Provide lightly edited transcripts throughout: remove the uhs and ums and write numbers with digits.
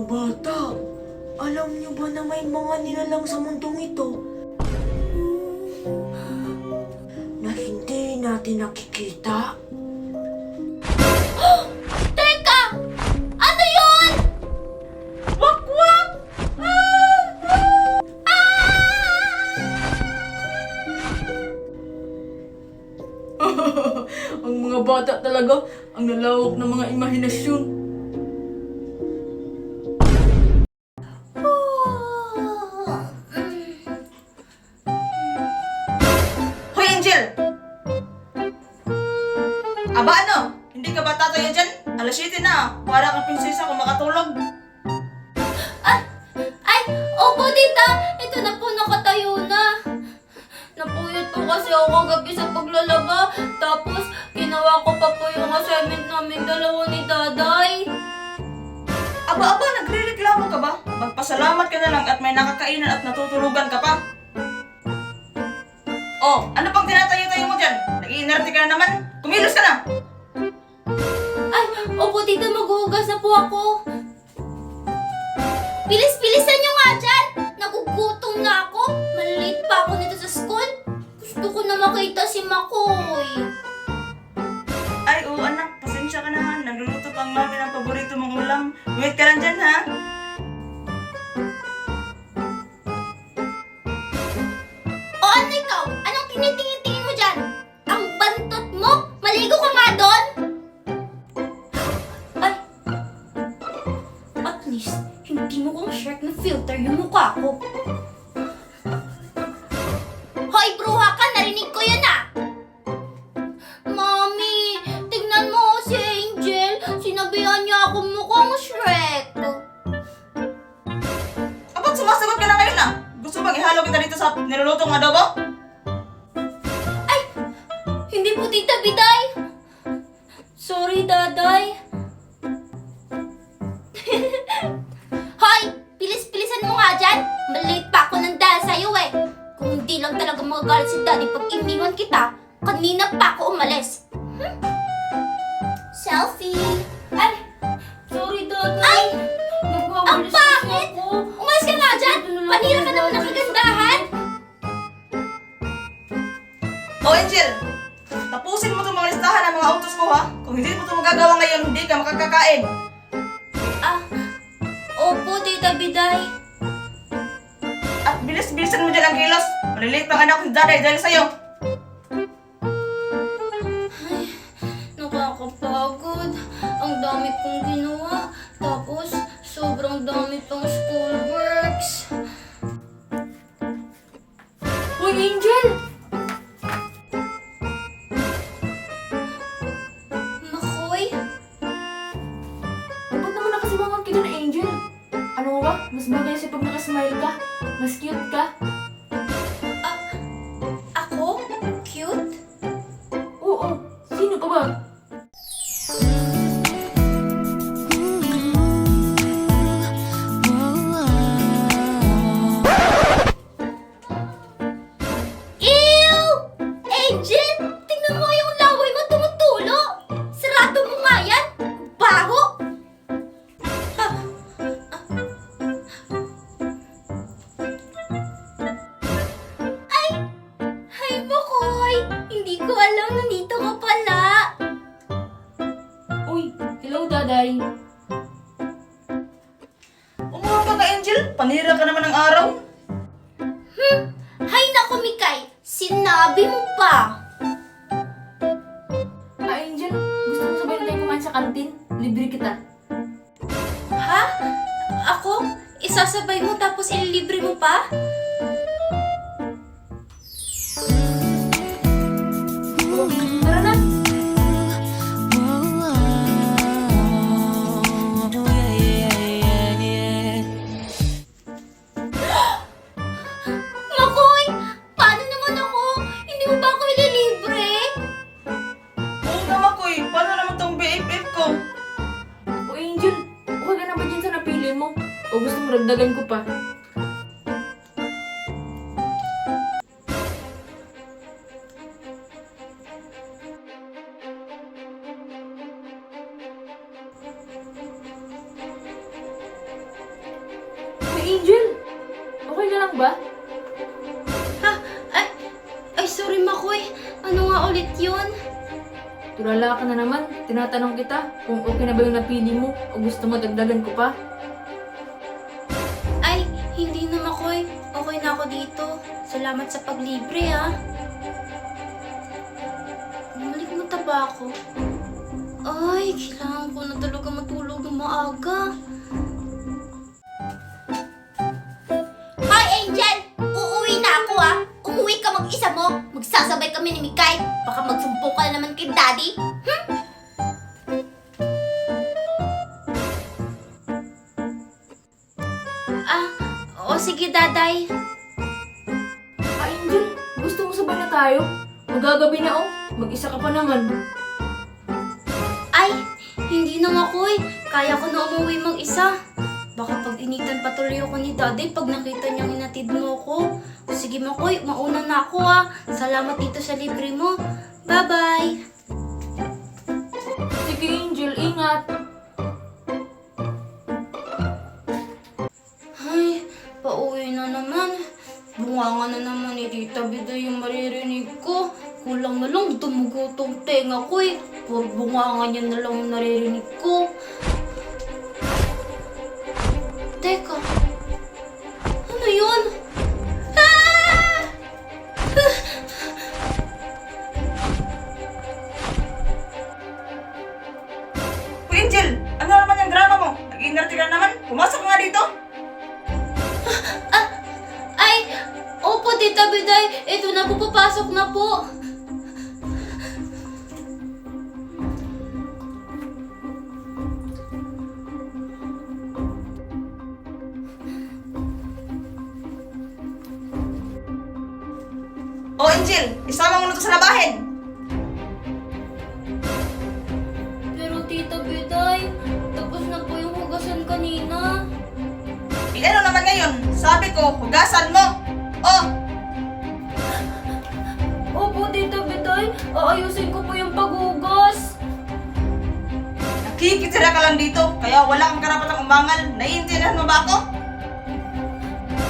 bata, alam niyo ba na may mga nilalang sa mundong ito na hindi natin nakikita? Teka! Ano yun? Wakwak! Ang mga bata talaga, ang lalawak ng mga imahinasyon. Hoy, Angel! Aba ano? Hindi ka ba tatayo dyan? Alas 7 na. Para kang prinsesa kung makatulog. Ay, opo tita! Ito na po, nakatayo na. Napuyot po kasi ako kagabi sa paglalaba. Tapos, ginawa ko pa po yung assignment namin dalawa ni Daday. Aba, nagre-reklamo ka ba? Magpasalamat ka na lang at may nakakainan at natutulugan ka pa. Oh, ano pang tinatayo-tayo mo dyan? Nag-iinerte ka na naman? Kumilos ka na! Ay, opo tita, maghuhugas na po ako. Bilis-bilisan nyo nga dyan! Nagugutom na ako. Malilate pa ako nito sa school. Gusto ko na makita si Makoy. Ay, oo anak, pasensya ka na. Nagluluto pa ang mami ng paborito mong ulam. Wait ka lang dyan, ha? O ano ikaw? Anong tinitingin-tingin mo dyan? Ang bantot mo? Maligo ka nga doon? Ay! At least, hindi mo kong shirt na filter yung mukha ko. Hoy, bruha ka! Narinig ko yun ah! Mami, tignan mo si Angel. Sinabihan niya ako mukhang Shrek. Aba't sumasagot ka na ngayon, ah? Gusto bang ihalo kita dito sa nilulutong adobo? Ay! Hindi po, Tita Biday. Sorry, Daday. Hoy! Pilis-pilisan mo nga dyan. Malate pa ako ng dahil sa'yo eh. Kung hindi lang talaga magagalit si Daddy pag iniwan kita, kanina pa ako umalis. Selfie! Ay! Sorry, Daday. Ay! Ang pangit! Umalis ka nga dyan! Panira ka naman ng kagandahan! Oh, Angel! Tapusin mo itong mga listahan ng mga utos ko, ha? Kung hindi mo ito magagawa ngayon, hindi ka makakakain. Ah, opo, Tita Biday. At bilis-bilisan mo dyan ang kilos. Maliliit pang anak ko si Daday dahil sa'yo. Ay, nakakapagod. Ang dami kong ginawa. Tapos, sobrang dami pang schoolworks. Uy, Angel! Makoy? Ba't naman nakasimangan kita na Angel? Ano ba? Mas bagay siya pag nakasmile ka. Mas cute ka. Ako? Cute? Oo, sino ka ba? Ew! Angel! Tingnan mo yung laway mo tumutulo! Sarado mo nga yan! Baho! Ay, Makoy! Hindi ko alam nandito ka pala! Uy, hello, Daday. Umuha ka ka, Angel. Panira ka naman ng araw. Hay nako, Mikay! Sinabi mo pa! Angel, gusto mo sabay na tayo kumain sa kantin? Libre kita. Ha? Ako? Isasabay mo tapos ililibre mo pa? Oh, tara na. Makoy! Paano naman ako? Hindi mo ba ako ililibre? Oo nga, Makoy. Paano naman tong BFF ko? O Angel, okay ka na ba dyan sa napili mo? O gusto mo ragdagan ko pa? Angel! Okay ka lang ba? Ha? Ay, sorry Makoy. Ano nga ulit yun? Tulala ka na naman. Tinatanong kita kung okay na ba yung napili mo o gusto mo dagdagan ko pa. Ay, hindi na Makoy. Okay na ako dito. Salamat sa paglibre ha. Bumalik mo ba ako? Ay, kailangan ko na talaga matulog ng maaga. Hi, Angel! Uuwi na ako ha! Umuwi ka mag-isa mo! Magsasabay kami ni Mikay! Baka magsumpo ka na naman kay Daddy! O sige, Daday. Angel, gusto mo sabay na tayo? Magagabi na oh. Mag-isa ka pa naman. Ay, hindi na Makoy. Kaya ko na umuwi mag-isa. Baka pag initan patuloy ako ni Daddy pag nakita niyang inatid mo ko. O sige Makoy, mauna na ako ha. Salamat dito sa libre mo. Bye-bye. Sige Angel, ingat. Ay, pauwi na naman. Bunganga na naman ni Tita Biday yung maririnig ko. Kulang na lang tumugo tong tenga ko eh. Puro bunganga niya na lang yung naririnig ko. Teka. Ano yun? Ah! Uy, Angel! Ano naman yung drama mo? Nag-inerte ka naman? Pumasok ka nga dito! Ay! Opo, Tita Biday. Ito na po, papasok na po. Oh, Angel! Isama mo na to sa labahin! Pero Tita Biday, tapos na po yung hugasan kanina. Ano naman ngayon? Sabi ko, hugasan mo! Oh! Opo, Tita Biday. Aayusin ko po yung paghugas. Nakikitira ka lang dito, kaya wala kang karapatang umangal. Naiintindihan mo ba ako?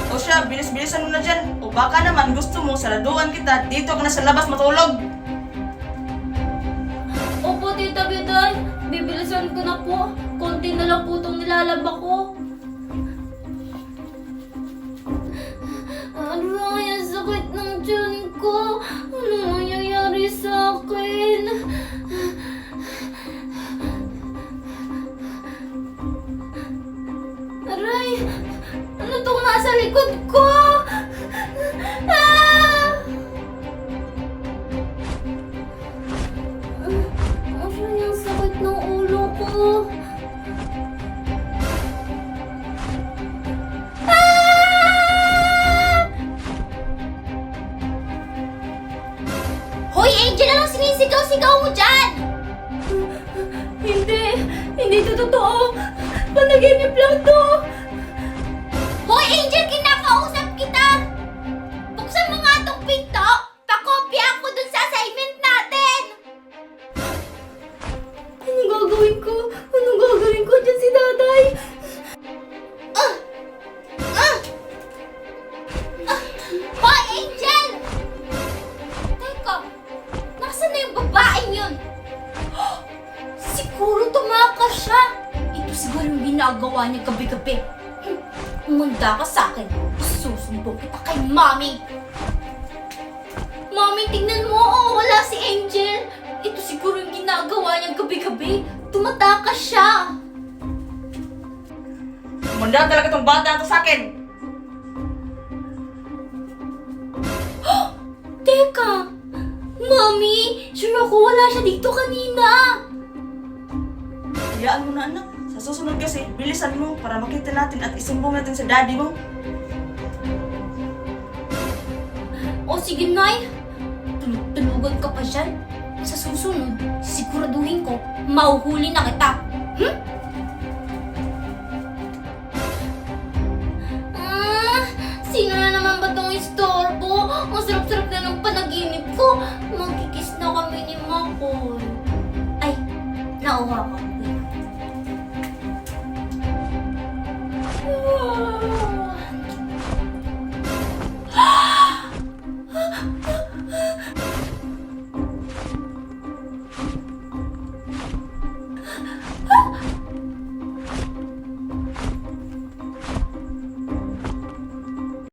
O siya, bilis-bilisan mo na dyan. O baka naman gusto mo, saraduan kita, dito ka na sa labas matulog. Opo, Tita Biday. Bibilisan ko na po. Konti na lang po itong nilalaba ko. Aray, ang sakit ng tiyan ko. Ano nangyayari sa akin? Aray, ano itong nasa likod ko? Ah! Aray, ang sakit ng ulo ko. Hoy, Angel! Anong sinisigaw-sigaw mo dyan? Hindi ito totoo. Panaginip lang to. Hoy, Angel! Kinakausap kita! Buksan mo nga itong pinto. Pakopya ako dun sa assignment natin. Anong gagawin ko? Anong gagawin ko dyan si Daday? Hoy, Angel! Teka, nasaan na yung babaeng yun? Siguro tumakas siya. Ito siguro yung ginagawa niya gabi-gabi. Umanda ka sa akin. Susumbong kita kay Mommy. Mommy, tingnan mo. Oh, wala si Angel. Ito siguro yung ginagawa niya gabi-gabi. Tumatakas siya. Manda talaga tong bata na to sa akin. Teka! Mommy! Sure ako wala siya dito kanina! Hayaan mo na anak. Sa susunod kasi, bilisan mo para makita natin at isumbong natin sa daddy mo. O sige, Nay! Tulog-tulugan ka pa dyan. Sa susunod, siguraduhin ko, mauhuli na kita. Hmm?